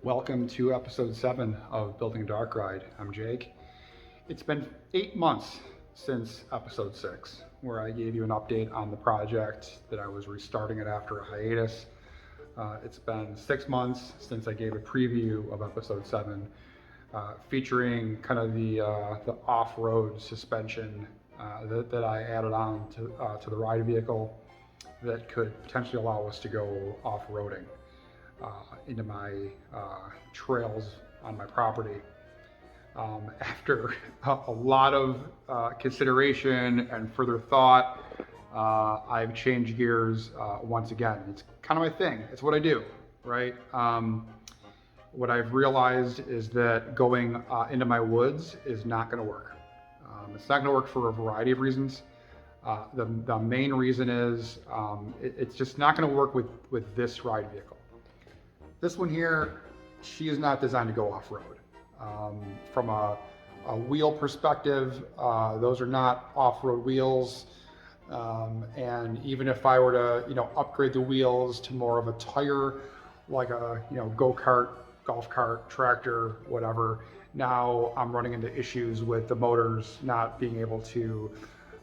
Welcome to episode 7 of Building a Dark Ride. I'm Jake. It's been 8 months since episode 6, where I gave you an update on the project that I was restarting it after a hiatus. It's been 6 months since I gave a preview of episode 7, featuring kind of the off-road suspension that I added on to the ride vehicle that could potentially allow us to go off-roading into my trails on my property. After a lot of consideration and further thought, I've changed gears once again. It's kind of my thing. It's what I do, right? What I've realized is that going into my woods is not going to work. It's not going to work for a variety of reasons. The main reason is it's just not going to work with this ride vehicle. This one here, she is not designed to go off-road. From a wheel perspective, those are not off-road wheels. And even if I were to, upgrade the wheels to more of a tire, like a, go-kart, golf cart, tractor, whatever, now I'm running into issues with the motors not being able to,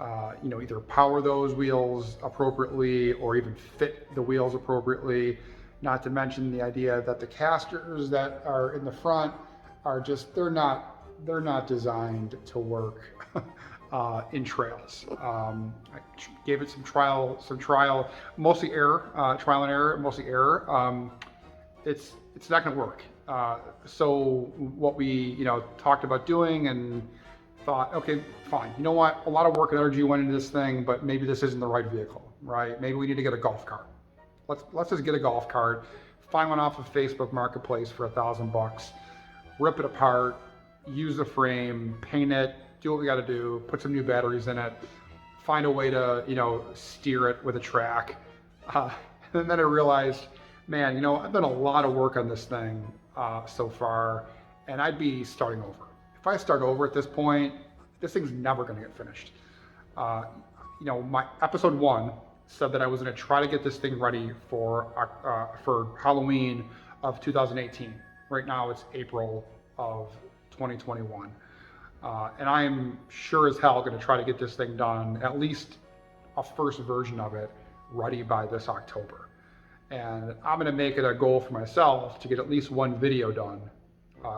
either power those wheels appropriately or even fit the wheels appropriately. Not to mention the idea that the casters that are in the front are just, they're not designed to work in trails. I gave it some trial, mostly error, trial and error, mostly error. It's not gonna work. So what we, talked about doing and thought, okay, fine. You know what? A lot of work and energy went into this thing, but maybe this isn't the right vehicle, right? Maybe we need to get a golf cart. Let's just get a golf cart, find one off of Facebook Marketplace for $1,000, rip it apart, use the frame, paint it, do what we got to do, put some new batteries in it, find a way to steer it with a track. And then I realized, man, I've done a lot of work on this thing so far, and I'd be starting over. If I start over at this point, this thing's never going to get finished. My episode 1 said that I was going to try to get this thing ready for Halloween of 2018. Right now it's April of 2021. And I'm sure as hell going to try to get this thing done, at least a first version of it, ready by this October. And I'm going to make it a goal for myself to get at least one video done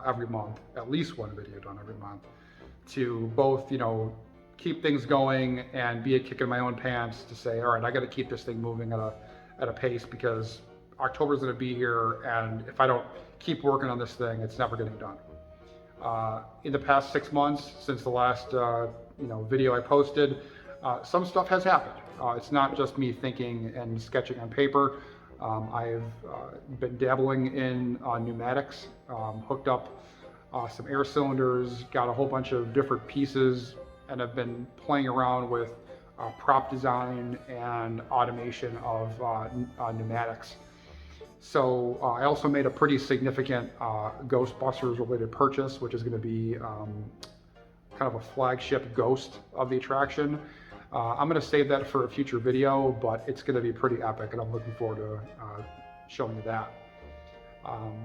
every month, to both, keep things going and be a kick in my own pants to say, all right, I got to keep this thing moving at a pace because October's going to be here, and if I don't keep working on this thing, it's never getting done. In the past 6 months since the last video I posted, some stuff has happened. It's not just me thinking and sketching on paper. I've been dabbling in pneumatics, hooked up some air cylinders, got a whole bunch of different pieces, and have been playing around with prop design and automation of pneumatics. So I also made a pretty significant Ghostbusters related purchase, which is going to be kind of a flagship ghost of the attraction. I'm going to save that for a future video, but it's going to be pretty epic, and I'm looking forward to showing you that.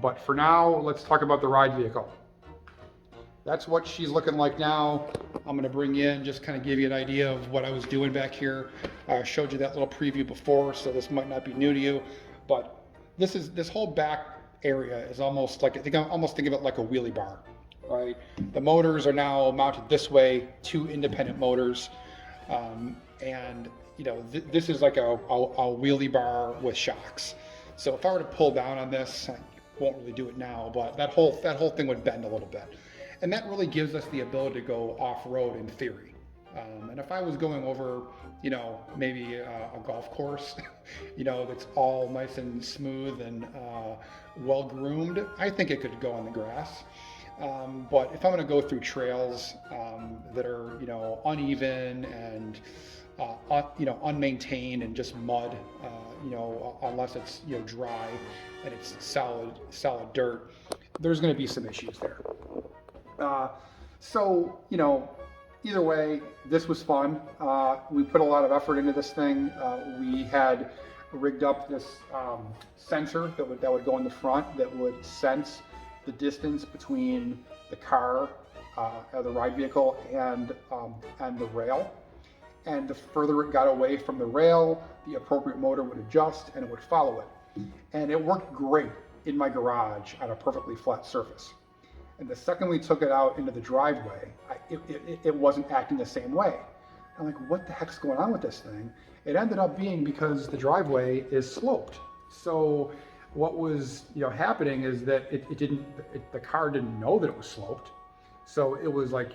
But for now, let's talk about the ride vehicle. That's what she's looking like now. I'm going to bring you in, just kind of give you an idea of what I was doing back here. I showed you that little preview before, so this might not be new to you, but this whole back area is almost like, I almost think of it like a wheelie bar, right? The motors are now mounted this way, 2 independent motors, and this is like a wheelie bar with shocks. So if I were to pull down on this, I won't really do it now, but that whole thing would bend a little bit. And that really gives us the ability to go off-road in theory. And if I was going over, maybe a golf course, that's all nice and smooth and well-groomed, I think it could go on the grass. But if I'm going to go through trails that are, uneven and, unmaintained and just mud, unless it's, dry and it's solid dirt, there's going to be some issues there. So, either way, this was fun. We put a lot of effort into this thing. We had rigged up this sensor that would go in the front that would sense the distance between the car, the ride vehicle, and the rail. And the further it got away from the rail, the appropriate motor would adjust and it would follow it. And it worked great in my garage on a perfectly flat surface. And the second we took it out into the driveway, it wasn't acting the same way. I'm like, what the heck's going on with this thing? It ended up being because the driveway is sloped. So what was happening is that the car didn't know that it was sloped. So it was like,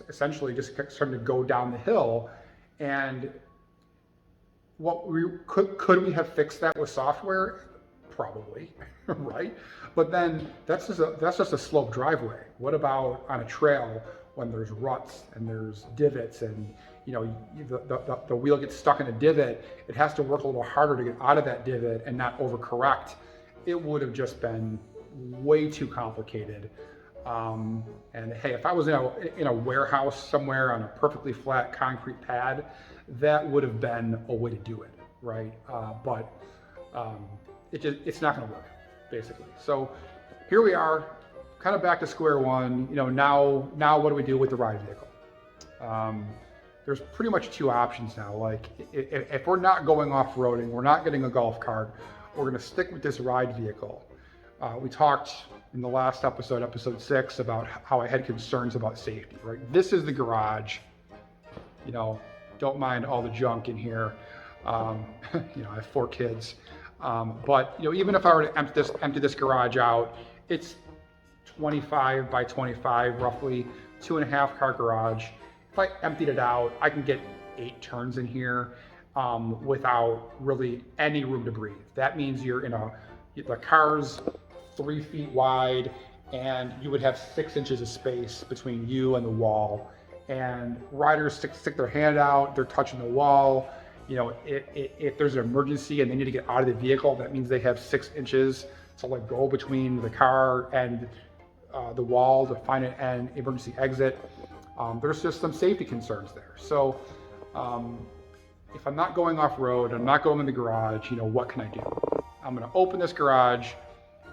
essentially just starting to go down the hill. And what could we have fixed that with software? Probably, right? But then that's just a sloped driveway. What about on a trail when there's ruts and there's divots and the wheel gets stuck in a divot? It has to work a little harder to get out of that divot and not overcorrect. It would have just been way too complicated. And hey, if I was in a warehouse somewhere on a perfectly flat concrete pad, that would have been a way to do it, right? But it's not going to work, basically. So here we are, kind of back to square one. Now what do we do with the ride vehicle? There's pretty much two options now. Like if we're not going off-roading, we're not getting a golf cart, we're going to stick with this ride vehicle. We talked in the last episode, episode 6, about how I had concerns about safety, right? This is the garage. Don't mind all the junk in here. I have 4 kids. But even if I were to empty this garage out, it's 25 by 25, roughly 2.5 car garage. If I emptied it out, I can get 8 turns in here without really any room to breathe. That means the car's 3 feet wide, and you would have 6 inches of space between you and the wall. And riders stick their hand out, they're touching the wall. If there's an emergency and they need to get out of the vehicle, that means they have 6 inches to let go between the car and the wall to find an emergency exit. There's just some safety concerns there. So if I'm not going off-road, I'm not going in the garage, what can I do? I'm going to open this garage.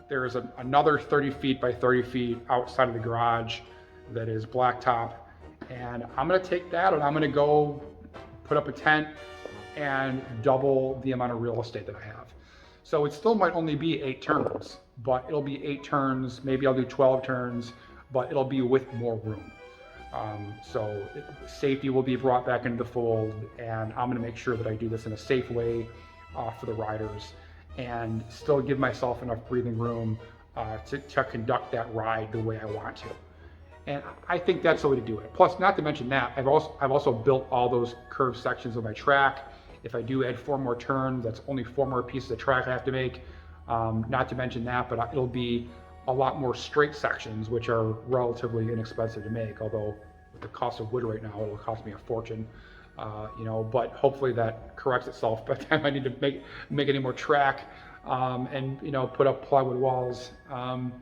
There is another 30 feet by 30 feet outside of the garage that is blacktop. And I'm going to take that and I'm going to go put up a tent and double the amount of real estate that I have. So it still might only be 8 turns, but it'll be 8 turns. Maybe I'll do 12 turns, but it'll be with more room. So safety will be brought back into the fold, and I'm going to make sure that I do this in a safe way for the riders and still give myself enough breathing room to conduct that ride the way I want to. And I think that's the way to do it. Plus, not to mention that, I've also built all those curved sections of my track. If I do add 4 more turns, that's only 4 more pieces of track I have to make. Not to mention that, but it'll be a lot more straight sections, which are relatively inexpensive to make. Although with the cost of wood right now, it'll cost me a fortune. But hopefully that corrects itself by the time I need to make any more track and put up plywood walls. So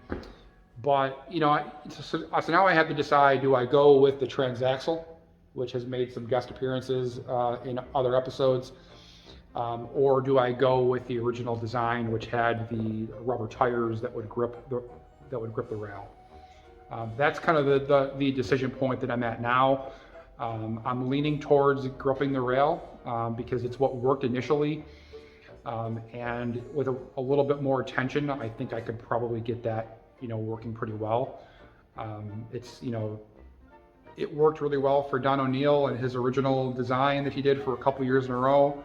now I have to decide, do I go with the transaxle, which has made some guest appearances in other episodes, or do I go with the original design, which had the rubber tires that would grip the rail? That's kind of the decision point that I'm at now. I'm leaning towards gripping the rail because it's what worked initially, and with a little bit more attention, I think I could probably get that working pretty well. It worked really well for Don O'Neill and his original design that he did for a couple years in a row.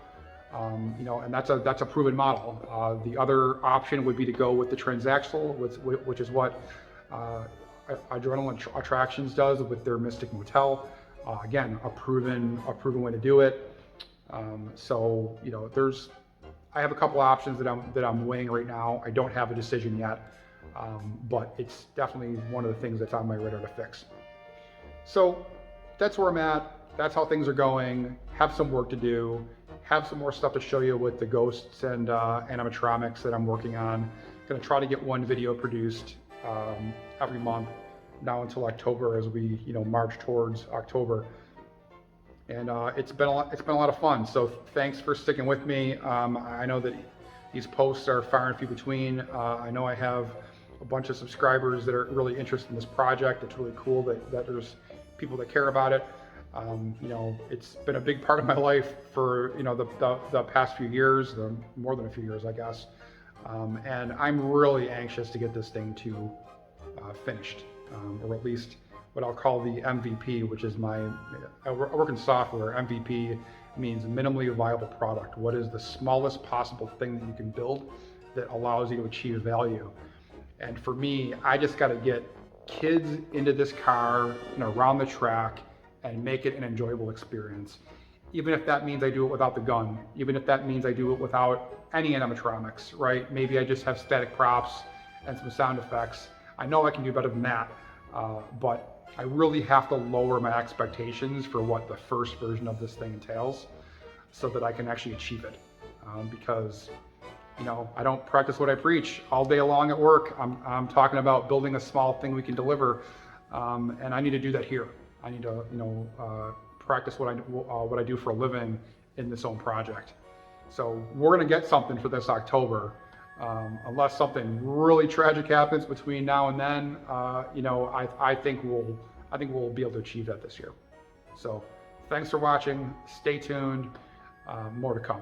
And that's a proven model. The other option would be to go with the transaxle, which is what Adrenaline Attractions does with their Mystic Motel. Again, a proven way to do it. I have a couple options that I'm weighing right now. I don't have a decision yet. But it's definitely one of the things that's on my radar to fix. So that's where I'm at. That's how things are going. Have some work to do. Have some more stuff to show you with the ghosts and animatronics that I'm working on. Going to try to get one video produced every month now until October as we march towards October. and it's been a lot of fun. So thanks for sticking with me. I know that these posts are far and few between. I know I have a bunch of subscribers that are really interested in this project. It's really cool that there's people that care about it. It's been a big part of my life for the past few years, more than a few years, I guess. And I'm really anxious to get this thing to finished, or at least what I'll call the MVP, which is I work in software. MVP means minimally viable product. What is the smallest possible thing that you can build that allows you to achieve value? And for me, I just got to get kids into this car and around the track and make it an enjoyable experience. Even if that means I do it without the gun, even if that means I do it without any animatronics, right? Maybe I just have static props and some sound effects. I know I can do better than that, but I really have to lower my expectations for what the first version of this thing entails so that I can actually achieve it. Because I don't practice what I preach. All day long at work, I'm talking about building a small thing we can deliver, and I need to do that here. I need to practice what I do for a living in this own project. So we're going to get something for this October. Unless something really tragic happens between now and then, I think we'll be able to achieve that this year. So thanks for watching. Stay tuned. More to come.